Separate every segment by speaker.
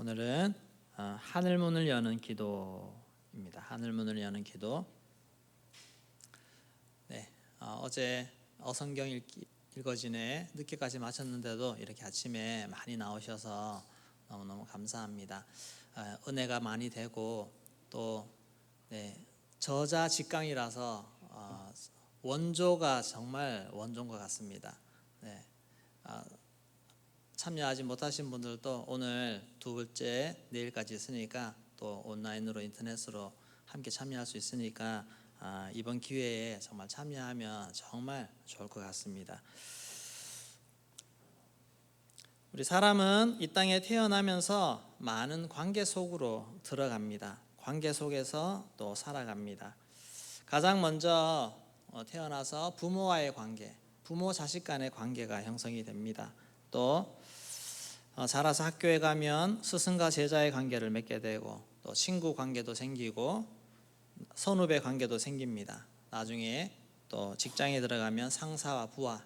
Speaker 1: 오늘은 하늘문을 여는 기도입니다. 하늘문을 여는 기도. 네, 어제 어성경 읽어지네 늦게까지 마쳤는데도 이렇게 아침에 많이 나오셔서 너무너무 감사합니다. 은혜가 많이 되고 또 저자 직강이라서 원조가 정말 원조인 것 같습니다. 참여하지 못하신 분들도 오늘 두 번째 내일까지 있으니까 또 온라인으로 인터넷으로 함께 참여할 수 있으니까 이번 기회에 정말 참여하면 정말 좋을 것 같습니다. 우리 사람은 이 땅에 태어나면서 많은 관계 속으로 들어갑니다. 관계 속에서 또 살아갑니다. 가장 먼저 태어나서 부모와의 관계, 부모 자식 간의 관계가 형성이 됩니다. 또 자라서 학교에 가면 스승과 제자의 관계를 맺게 되고 또 친구 관계도 생기고 선후배 관계도 생깁니다. 나중에 또 직장에 들어가면 상사와 부하,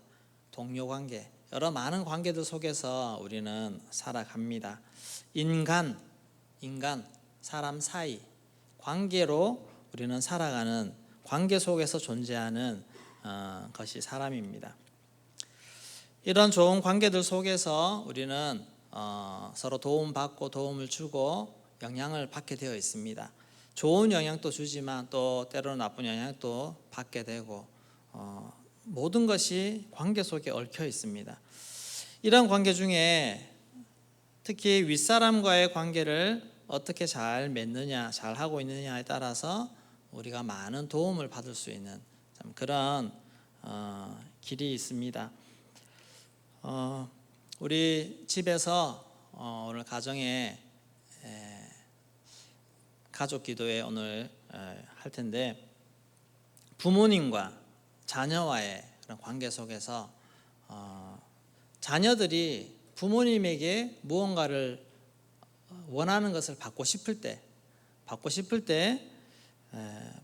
Speaker 1: 동료 관계, 여러 많은 관계들 속에서 우리는 살아갑니다. 인간, 사람 사이 관계로 우리는 살아가는, 관계 속에서 존재하는 것이 사람입니다. 이런 좋은 관계들 속에서 우리는 서로 도움받고 도움을 주고 영향을 받게 되어 있습니다. 좋은 영향도 주지만 또 때로는 나쁜 영향도 받게 되고 모든 것이 관계 속에 얽혀 있습니다. 이런 관계 중에 특히 윗사람과의 관계를 어떻게 잘 맺느냐, 잘 하고 있느냐에 따라서 우리가 많은 도움을 받을 수 있는 그런 길이 있습니다. 우리 집에서 오늘 가정에 가족 기도회 오늘 할 텐데, 부모님과 자녀와의 그런 관계 속에서 자녀들이 부모님에게 무언가를 원하는 것을 받고 싶을 때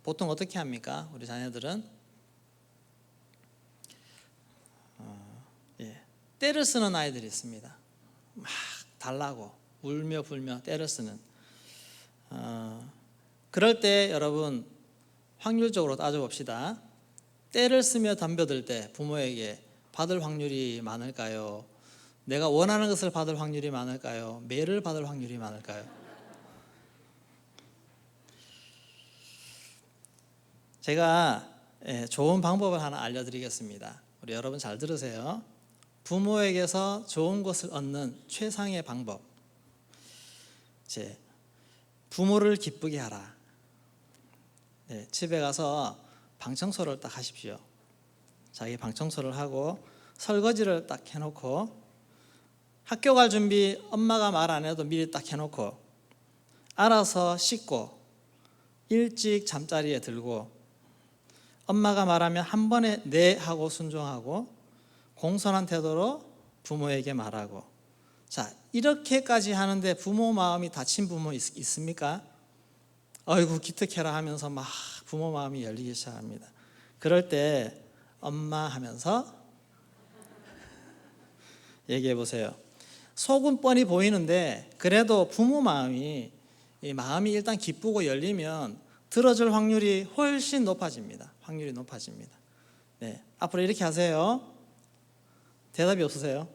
Speaker 1: 보통 어떻게 합니까? 우리 자녀들은 때를 쓰는 아이들이 있습니다. 막 달라고 울며 불며 때를 쓰는. 그럴 때 여러분 확률적으로 따져봅시다. 때를 쓰며 덤벼들 때 부모에게 받을 확률이 많을까요? 내가 원하는 것을 받을 확률이 많을까요? 매를 받을 확률이 많을까요? 제가 좋은 방법을 하나 알려드리겠습니다. 우리 여러분 잘 들으세요. 부모에게서 좋은 것을 얻는 최상의 방법, 부모를 기쁘게 하라. 집에 가서 방청소를 딱 하십시오. 자기 방청소를 하고 설거지를 딱 해놓고 학교 갈 준비 엄마가 말 안 해도 미리 딱 해놓고 알아서 씻고 일찍 잠자리에 들고 엄마가 말하면 한 번에 네 하고 순종하고 공손한 태도로 부모에게 말하고. 자, 이렇게까지 하는데 부모 마음이 다친 부모 있습니까? 아이고 기특해라 하면서 막 부모 마음이 열리기 시작합니다. 그럴 때 엄마 하면서 얘기해 보세요. 속은 뻔히 보이는데 그래도 부모 마음이 일단 기쁘고 열리면 들어줄 확률이 훨씬 높아집니다. 확률이 높아집니다. 앞으로 이렇게 하세요. 대답이 없으세요?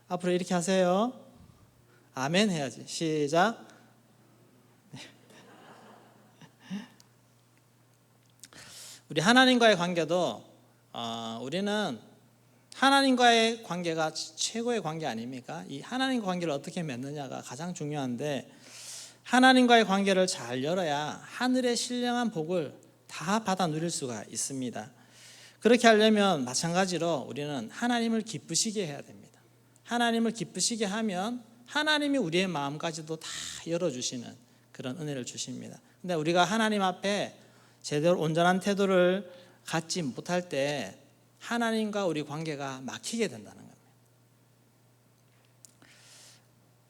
Speaker 1: 앞으로 이렇게 하세요. 아멘 해야지. 시작. 우리 하나님과의 관계도 우리는 하나님과의 관계가 최고의 관계 아닙니까? 이 하나님과 관계를 어떻게 맺느냐가 가장 중요한데, 하나님과의 관계를 잘 열어야 하늘의 신령한 복을 다 받아 누릴 수가 있습니다. 그렇게 하려면 마찬가지로 우리는 하나님을 기쁘시게 해야 됩니다. 하나님을 기쁘시게 하면 하나님이 우리의 마음까지도 다 열어주시는 그런 은혜를 주십니다. 근데 우리가 하나님 앞에 제대로 온전한 태도를 갖지 못할 때 하나님과 우리 관계가 막히게 된다는 겁니다.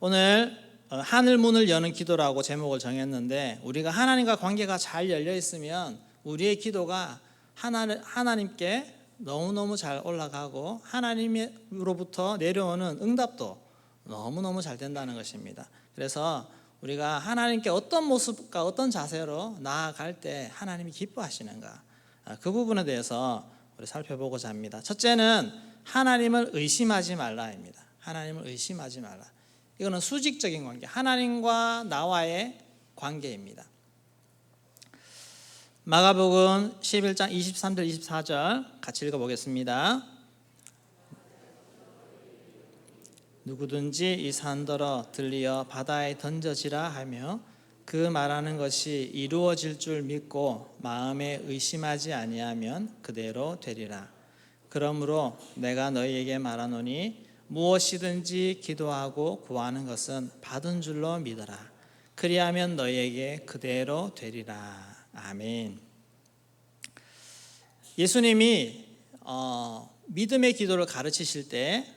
Speaker 1: 오늘 하늘문을 여는 기도라고 제목을 정했는데, 우리가 하나님과 관계가 잘 열려 있으면 우리의 기도가 하나님께 너무너무 잘 올라가고 하나님으로부터 내려오는 응답도 너무너무 잘 된다는 것입니다. 그래서 우리가 하나님께 어떤 모습과 어떤 자세로 나아갈 때 하나님이 기뻐하시는가, 그 부분에 대해서 우리 살펴보고자 합니다. 첫째는 하나님을 의심하지 말라입니다. 하나님을 의심하지 말라. 이거는 수직적인 관계, 하나님과 나와의 관계입니다. 마가복음 11장 23절 24절 같이 읽어보겠습니다. 누구든지 이 산더러 들리어 바다에 던져지라 하며 그 말하는 것이 이루어질 줄 믿고 마음에 의심하지 아니하면 그대로 되리라. 그러므로 내가 너희에게 말하노니 무엇이든지 기도하고 구하는 것은 받은 줄로 믿어라. 그리하면 너희에게 그대로 되리라. 아멘. 예수님이 믿음의 기도를 가르치실 때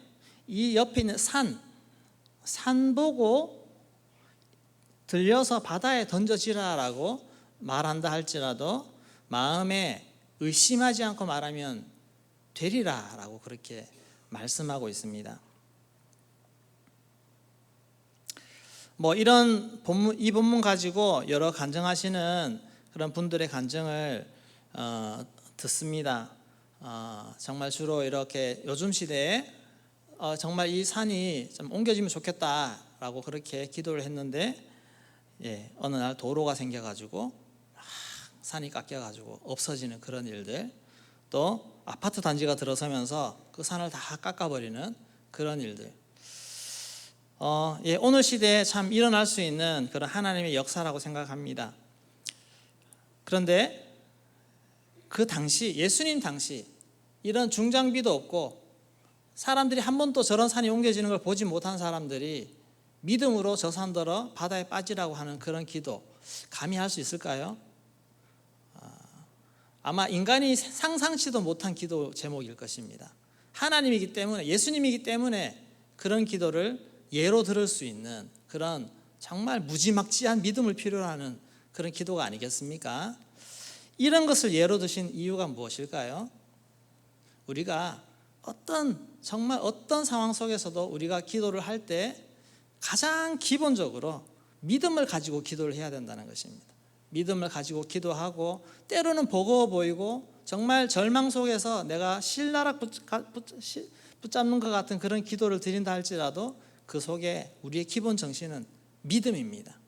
Speaker 1: 이 옆에 있는 산 보고 들려서 바다에 던져지라라고 말한다 할지라도 마음에 의심하지 않고 말하면 되리라라고 그렇게 말씀하고 있습니다. 이런 이 본문 가지고 여러 간증하시는 그런 분들의 간증을 듣습니다. 정말 주로 이렇게 요즘 시대에 정말 이 산이 좀 옮겨지면 좋겠다라고 그렇게 기도를 했는데, 어느 날 도로가 생겨가지고 산이 깎여가지고 없어지는 그런 일들, 또 아파트 단지가 들어서면서 그 산을 다 깎아버리는 그런 일들, 오늘 시대에 참 일어날 수 있는 그런 하나님의 역사라고 생각합니다. 그런데 그 당시, 예수님 당시 이런 중장비도 없고 사람들이 한 번도 저런 산이 옮겨지는 걸 보지 못한 사람들이 믿음으로 저 산더러 바다에 빠지라고 하는 그런 기도, 감히 할 수 있을까요? 아마 인간이 상상치도 못한 기도 제목일 것입니다. 하나님이기 때문에, 예수님이기 때문에 그런 기도를 예로 들을 수 있는 그런 정말 무지막지한 믿음을 필요로 하는 그런 기도가 아니겠습니까? 이런 것을 예로 드신 이유가 무엇일까요? 우리가 정말 어떤 상황 속에서도 우리가 기도를 할 때 가장 기본적으로 믿음을 가지고 기도를 해야 된다는 것입니다. 믿음을 가지고 기도하고, 때로는 버거워 보이고 정말 절망 속에서 내가 실나락 붙잡는 것 같은 그런 기도를 드린다 할지라도 그 속에 우리의 기본 정신은 믿음입니다.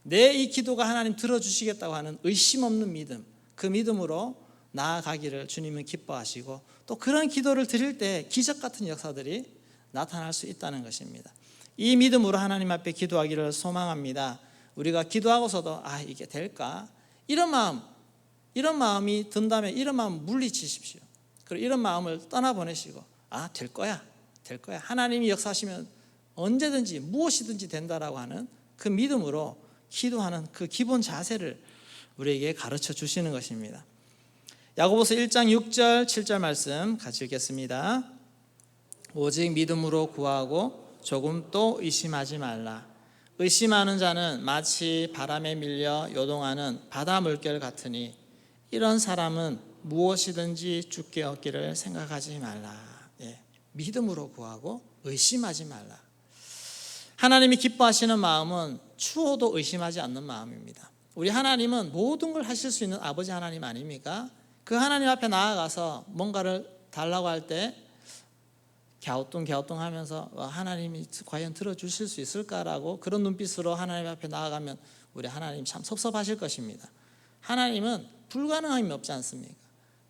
Speaker 1: 내 이 기도가 하나님 들어주시겠다고 하는 의심 없는 믿음, 그 믿음으로 나아가기를 주님은 기뻐하시고, 또 그런 기도를 드릴 때 기적 같은 역사들이 나타날 수 있다는 것입니다. 이 믿음으로 하나님 앞에 기도하기를 소망합니다. 우리가 기도하고서도 이게 될까? 이런 마음이 든다면 이런 마음 물리치십시오. 그리고 이런 마음을 떠나보내시고 될 거야. 하나님이 역사하시면 언제든지 무엇이든지 된다라고 하는 그 믿음으로 기도하는 그 기본 자세를 우리에게 가르쳐 주시는 것입니다. 야고보서 1장 6절 7절 말씀 같이 읽겠습니다. 오직 믿음으로 구하고 조금도 의심하지 말라. 의심하는 자는 마치 바람에 밀려 요동하는 바다 물결 같으니 이런 사람은 무엇이든지 주께 얻기를 생각하지 말라. 믿음으로 구하고 의심하지 말라. 하나님이 기뻐하시는 마음은 추호도 의심하지 않는 마음입니다. 우리 하나님은 모든 걸 하실 수 있는 아버지 하나님 아닙니까? 그 하나님 앞에 나아가서 뭔가를 달라고 할 때 갸우뚱 하면서 하나님이 과연 들어주실 수 있을까라고 그런 눈빛으로 하나님 앞에 나아가면 우리 하나님 참 섭섭하실 것입니다. 하나님은 불가능함이 없지 않습니까?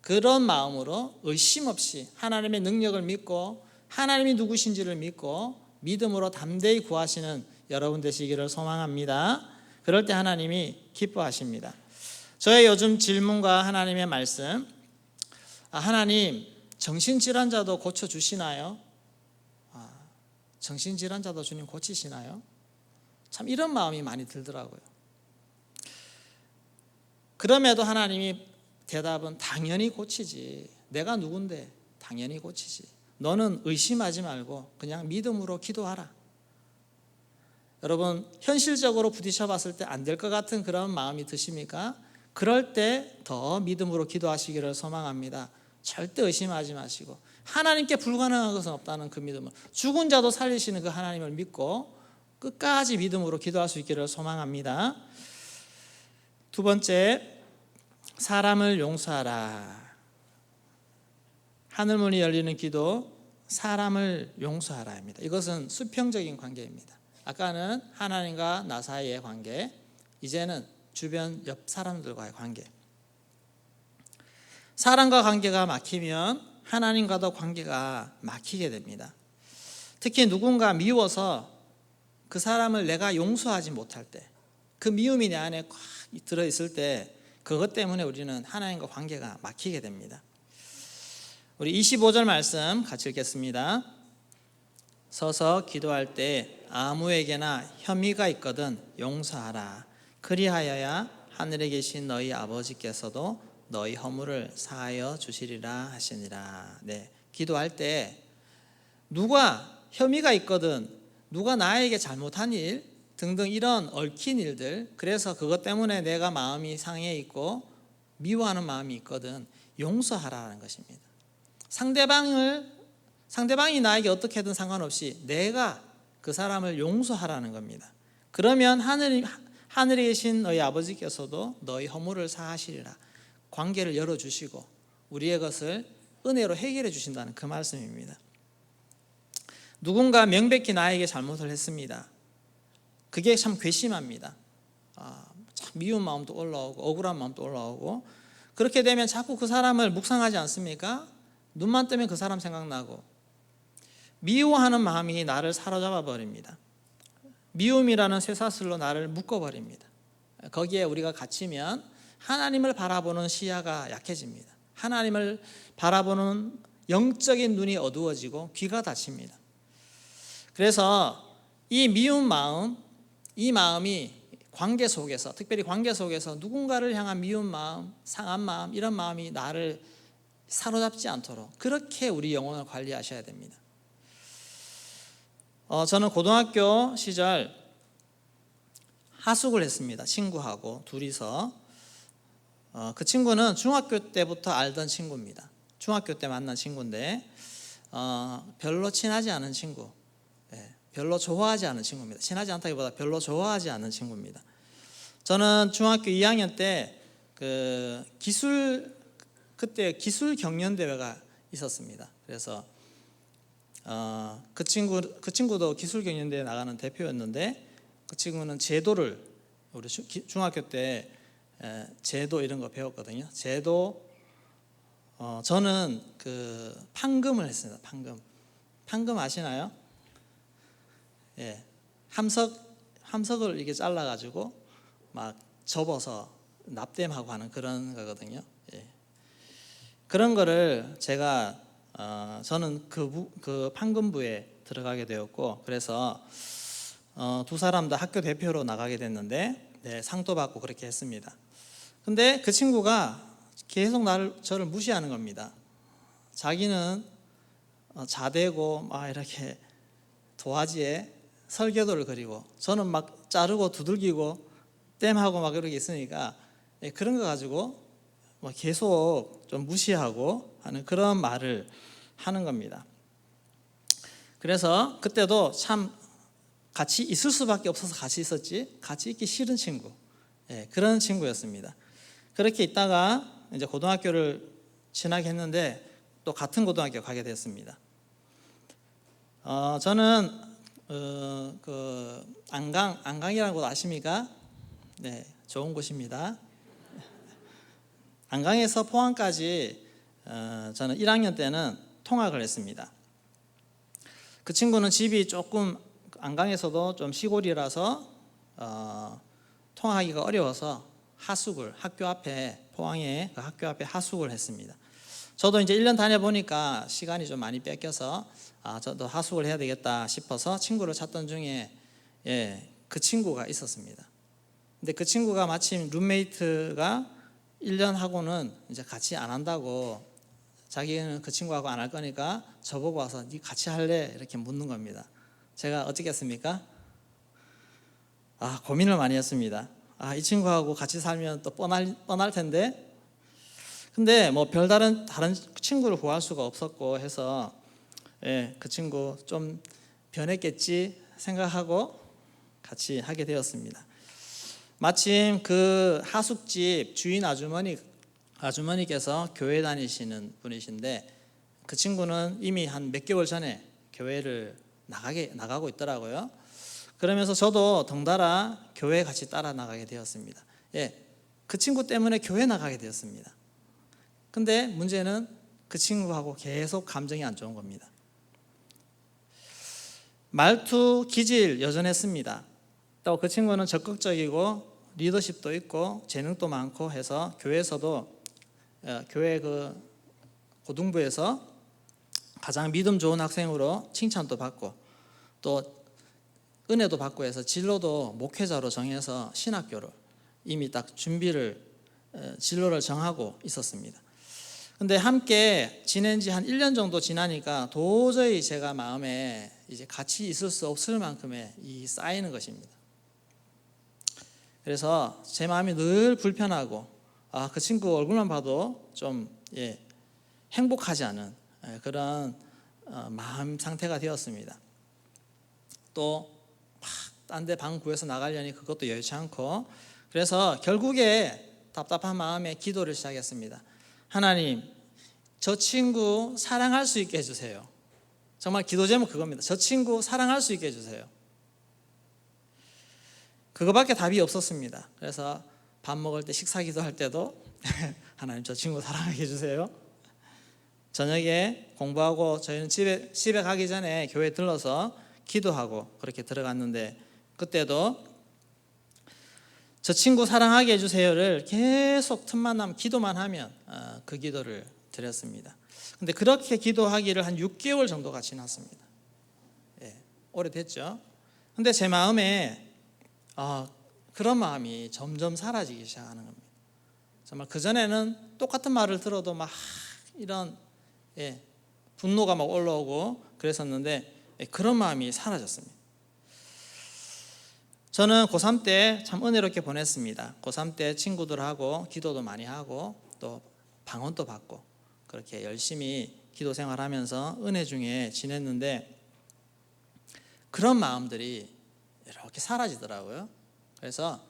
Speaker 1: 그런 마음으로 의심 없이 하나님의 능력을 믿고 하나님이 누구신지를 믿고 믿음으로 담대히 구하시는 여러분 되시기를 소망합니다. 그럴 때 하나님이 기뻐하십니다. 저의 요즘 질문과 하나님의 말씀, 하나님 정신질환자도 고쳐주시나요? 정신질환자도 주님 고치시나요? 참 이런 마음이 많이 들더라고요. 그럼에도 하나님이 대답은 당연히 고치지. 내가 누군데 당연히 고치지. 너는 의심하지 말고 그냥 믿음으로 기도하라. 여러분 현실적으로 부딪혀 봤을 때 안 될 것 같은 그런 마음이 드십니까? 그럴 때 더 믿음으로 기도하시기를 소망합니다. 절대 의심하지 마시고 하나님께 불가능한 것은 없다는 그 믿음을, 죽은 자도 살리시는 그 하나님을 믿고 끝까지 믿음으로 기도할 수 있기를 소망합니다. 두 번째, 사람을 용서하라. 하늘문이 열리는 기도, 사람을 용서하라입니다. 이것은 수평적인 관계입니다. 아까는 하나님과 나 사이의 관계, 이제는 주변 옆 사람들과의 관계. 사람과 관계가 막히면 하나님과도 관계가 막히게 됩니다. 특히 누군가 미워서 그 사람을 내가 용서하지 못할 때, 그 미움이 내 안에 꽉 들어있을 때 그것 때문에 우리는 하나님과 관계가 막히게 됩니다. 우리 25절 말씀 같이 읽겠습니다. 서서 기도할 때 아무에게나 혐의가 있거든 용서하라. 그리하여야 하늘에 계신 너희 아버지께서도 너희 허물을 사하여 주시리라 하시니라. 네, 기도할 때 누가 혐의가 있거든, 누가 나에게 잘못한 일 등등 이런 얽힌 일들, 그래서 그것 때문에 내가 마음이 상해 있고 미워하는 마음이 있거든 용서하라는 것입니다. 상대방이 나에게 어떻게든 상관없이 내가 그 사람을 용서하라는 겁니다. 그러면 하늘에 계신 너희 아버지께서도 너희 허물을 사하시리라. 관계를 열어주시고 우리의 것을 은혜로 해결해 주신다는 그 말씀입니다. 누군가 명백히 나에게 잘못을 했습니다. 그게 참 괘씸합니다. 참 미운 마음도 올라오고 억울한 마음도 올라오고, 그렇게 되면 자꾸 그 사람을 묵상하지 않습니까? 눈만 뜨면 그 사람 생각나고 미워하는 마음이 나를 사로잡아 버립니다. 미움이라는 쇠사슬로 나를 묶어버립니다. 거기에 우리가 갇히면 하나님을 바라보는 시야가 약해집니다. 하나님을 바라보는 영적인 눈이 어두워지고 귀가 닫힙니다. 그래서 이 미운 마음, 이 마음이 관계 속에서, 특별히 관계 속에서 누군가를 향한 미운 마음, 상한 마음, 이런 마음이 나를 사로잡지 않도록 그렇게 우리 영혼을 관리하셔야 됩니다. 저는 고등학교 시절 하숙을 했습니다. 친구하고 둘이서. 그 친구는 중학교 때부터 알던 친구입니다. 중학교 때 만난 친구인데 별로 친하지 않은 친구, 별로 좋아하지 않은 친구입니다. 친하지 않다기보다 별로 좋아하지 않은 친구입니다. 저는 중학교 2학년 때 그때 기술 경연 대회가 있었습니다. 그래서 그 친구도 기술 경연 대회 나가는 대표였는데, 그 친구는 제도를, 우리 중학교 때 제도 이런 거 배웠거든요. 제도, 저는 그 판금을 했습니다. 판금 아시나요? 예, 함석을 이렇게 잘라가지고 막 접어서 납땜하고 하는 그런 거거든요. 예. 그런 거를 제가 저는 그 판금부에 들어가게 되었고, 그래서 두 사람 다 학교 대표로 나가게 됐는데, 네, 상도 받고 그렇게 했습니다. 근데 그 친구가 계속 저를 무시하는 겁니다. 자기는 자대고 막 이렇게 도화지에 설계도를 그리고, 저는 막 자르고 두들기고 땜하고 막 이렇게 있으니까 그런 거 가지고 계속 좀 무시하고 하는 그런 말을 하는 겁니다. 그래서 그때도 참 같이 있을 수밖에 없어서 같이 있었지, 같이 있기 싫은 친구, 그런 친구였습니다. 그렇게 있다가 이제 고등학교를 진학했는데 또 같은 고등학교 가게 됐습니다. 저는 그 안강이라는 곳 아십니까? 네, 좋은 곳입니다. 안강에서 포항까지 저는 1학년 때는 통학을 했습니다. 그 친구는 집이 조금 안강에서도 좀 시골이라서 통학하기가 어려워서 학교 앞에, 포항에 그 학교 앞에 하숙을 했습니다. 저도 이제 1년 다녀보니까 시간이 좀 많이 뺏겨서 저도 하숙을 해야 되겠다 싶어서 친구를 찾던 중에 그 친구가 있었습니다. 근데 그 친구가 마침 룸메이트가 1년 하고는 이제 같이 안 한다고, 자기는 그 친구하고 안 할 거니까 저보고 와서 네 같이 할래? 이렇게 묻는 겁니다. 제가 어떻게 했습니까? 고민을 많이 했습니다. 이 친구하고 같이 살면 또 뻔할 텐데, 근데 뭐 다른 친구를 구할 수가 없었고 해서 그 친구 좀 변했겠지 생각하고 같이 하게 되었습니다. 마침 그 하숙집 주인 아주머니께서 교회 다니시는 분이신데 그 친구는 이미 한 몇 개월 전에 교회를 나가고 있더라고요. 그러면서 저도 덩달아 교회 같이 따라 나가게 되었습니다. 그 친구 때문에 교회 나가게 되었습니다. 근데 문제는 그 친구하고 계속 감정이 안 좋은 겁니다. 말투, 기질 여전했습니다. 또 그 친구는 적극적이고 리더십도 있고 재능도 많고 해서 교회에서도 교회 그 고등부에서 가장 믿음 좋은 학생으로 칭찬도 받고 또 은혜도 받고 해서 진로도 목회자로 정해서 신학교를 이미 딱 진로를 정하고 있었습니다. 근데 함께 지낸 지 한 1년 정도 지나니까 도저히 제가 마음에 이제 같이 있을 수 없을 만큼의 이 쌓이는 것입니다. 그래서 제 마음이 늘 불편하고 그 친구 얼굴만 봐도 좀 행복하지 않은 그런 마음 상태가 되었습니다. 또 딴 데 방 구해서 나가려니 그것도 여의치 않고 그래서 결국에 답답한 마음에 기도를 시작했습니다. 하나님, 저 친구 사랑할 수 있게 해주세요. 정말 기도 제목 그겁니다. 저 친구 사랑할 수 있게 해주세요. 그거밖에 답이 없었습니다. 그래서 밥 먹을 때 식사 기도할 때도 하나님 저 친구 사랑하게 해주세요. 저녁에 공부하고 저희는 집에 가기 전에 교회 들러서 기도하고 그렇게 들어갔는데 그때도 저 친구 사랑하게 해주세요를 계속 틈만 나면 기도만 하면 그 기도를 드렸습니다. 근데 그렇게 기도하기를 한 6개월 정도가 지났습니다. 오래됐죠. 근데 제 마음에 그런 마음이 점점 사라지기 시작하는 겁니다. 정말 그전에는 똑같은 말을 들어도 막 이런 분노가 막 올라오고 그랬었는데 그런 마음이 사라졌습니다. 저는 고3 때 참 은혜롭게 보냈습니다. 고3 때 친구들하고 기도도 많이 하고 또 방언도 받고 그렇게 열심히 기도 생활하면서 은혜 중에 지냈는데 그런 마음들이 이렇게 사라지더라고요. 그래서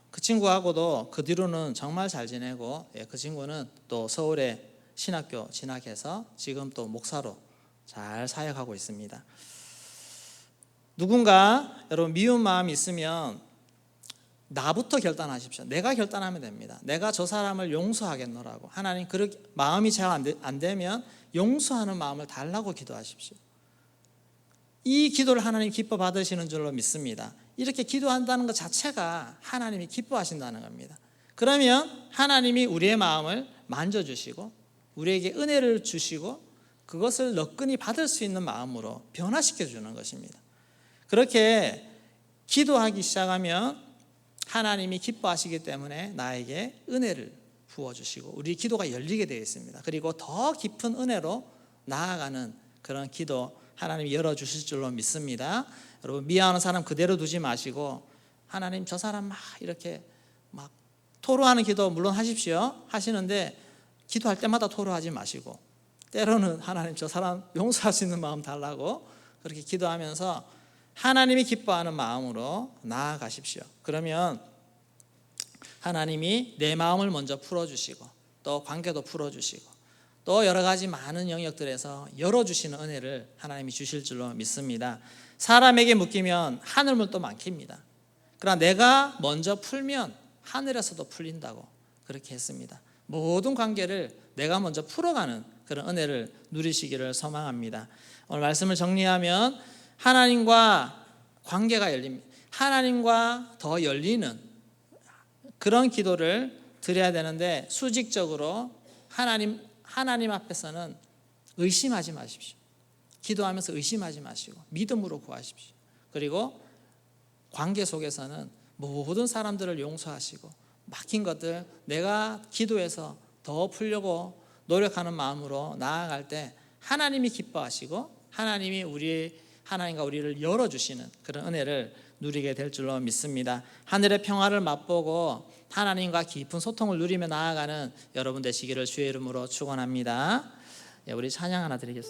Speaker 1: 그 친구하고도 그 뒤로는 정말 잘 지내고 그 친구는 또 서울에 신학교 진학해서 지금 또 목사로 잘 사역하고 있습니다. 누군가 여러분 미운 마음이 있으면 나부터 결단하십시오. 내가 결단하면 됩니다. 내가 저 사람을 용서하겠노라고. 하나님 그렇게 마음이 잘 안 되면 용서하는 마음을 달라고 기도하십시오. 이 기도를 하나님 기뻐 받으시는 줄로 믿습니다. 이렇게 기도한다는 것 자체가 하나님이 기뻐하신다는 겁니다. 그러면 하나님이 우리의 마음을 만져주시고 우리에게 은혜를 주시고 그것을 너끈히 받을 수 있는 마음으로 변화시켜 주는 것입니다. 그렇게 기도하기 시작하면 하나님이 기뻐하시기 때문에 나에게 은혜를 부어주시고 우리 기도가 열리게 되어 있습니다. 그리고 더 깊은 은혜로 나아가는 그런 기도 하나님이 열어주실 줄로 믿습니다. 여러분 미워하는 사람 그대로 두지 마시고 하나님 저 사람 막 이렇게 막 토로하는 기도 물론 하십시오. 하시는데 기도할 때마다 토로하지 마시고 때로는 하나님 저 사람 용서할 수 있는 마음 달라고 그렇게 기도하면서 하나님이 기뻐하는 마음으로 나아가십시오. 그러면 하나님이 내 마음을 먼저 풀어주시고 또 관계도 풀어주시고 또 여러 가지 많은 영역들에서 열어주시는 은혜를 하나님이 주실 줄로 믿습니다. 사람에게 묶이면 하늘물도 많깁니다. 그러나 내가 먼저 풀면 하늘에서도 풀린다고 그렇게 했습니다. 모든 관계를 내가 먼저 풀어가는 그런 은혜를 누리시기를 소망합니다. 오늘 말씀을 정리하면 하나님과 관계가 열립니다. 하나님과 더 열리는 그런 기도를 드려야 되는데 수직적으로 하나님 앞에서는 의심하지 마십시오. 기도하면서 의심하지 마시고 믿음으로 구하십시오. 그리고 관계 속에서는 모든 사람들을 용서하시고 막힌 것들 내가 기도해서 더 풀려고 노력하는 마음으로 나아갈 때 하나님이 기뻐하시고 하나님과 우리를 열어주시는 그런 은혜를 누리게 될 줄로 믿습니다. 하늘의 평화를 맛보고 하나님과 깊은 소통을 누리며 나아가는 여러분 되시기를 주의 이름으로 축원합니다. 우리 찬양 하나 드리겠습니다.